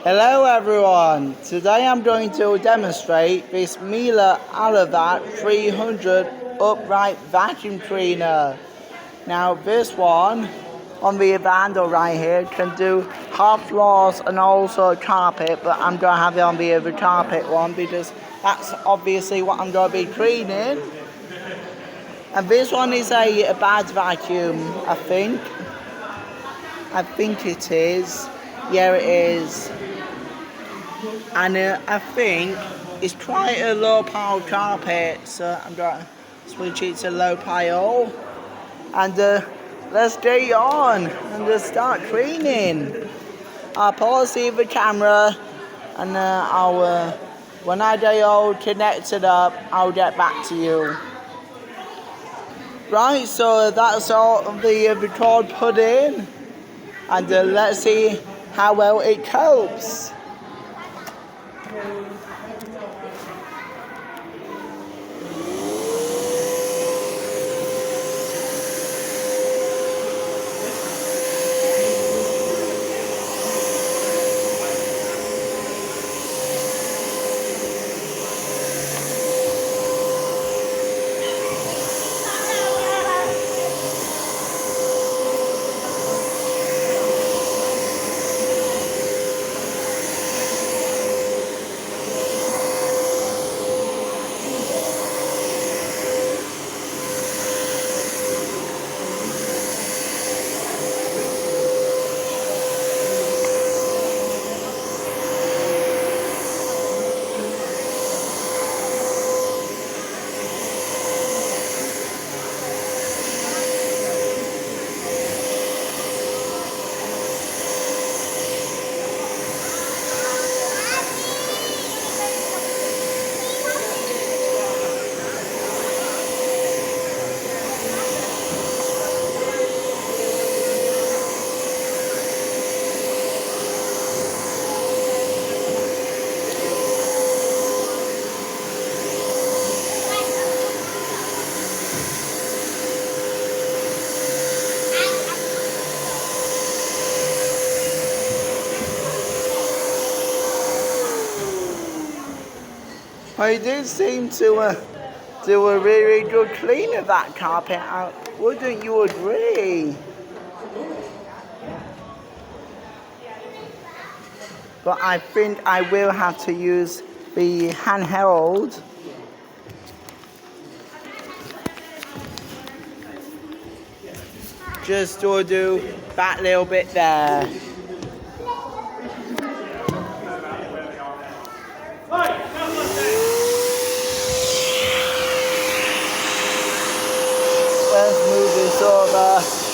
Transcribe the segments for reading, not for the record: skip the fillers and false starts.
Hello everyone, today I'm going to demonstrate this Miele 300 upright vacuum cleaner. Now this one on the handle right here can do hard floors and also carpet, but I'm going to have it on the other carpet one because that's obviously what I'm going to be cleaning. And this one is a bad vacuum, I think it is. Yeah, it is. And I think it's quite a low pile carpet, so I'm going to switch it to low pile. And let's get on and just start cleaning. I'll pause the camera and when I get all connected up, I'll get back to you. Right, so that's all of the record put in, and let's see how well it copes. I did seem to do a really good clean of that carpet out. Wouldn't you agree? But I think I will have to use the handheld. Just to do that little bit there. Let's move this over.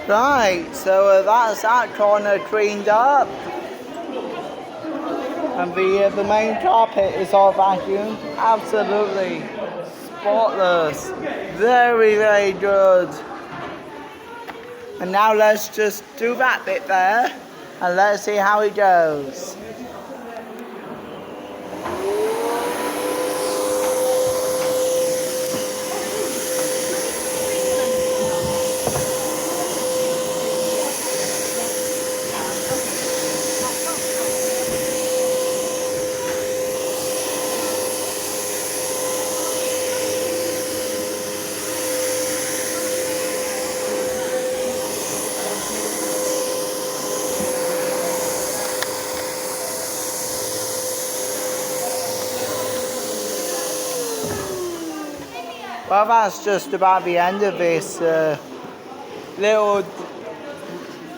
Right, so that's that corner cleaned up, and the main carpet is all vacuumed. Absolutely spotless, very, very good. And now let's just do that bit there, and let's see how it goes. Well, that's just about the end of this little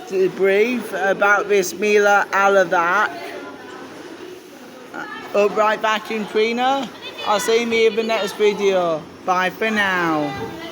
debrief about this Miele upright vacuum cleaner. I'll see you in the next video. Bye for now.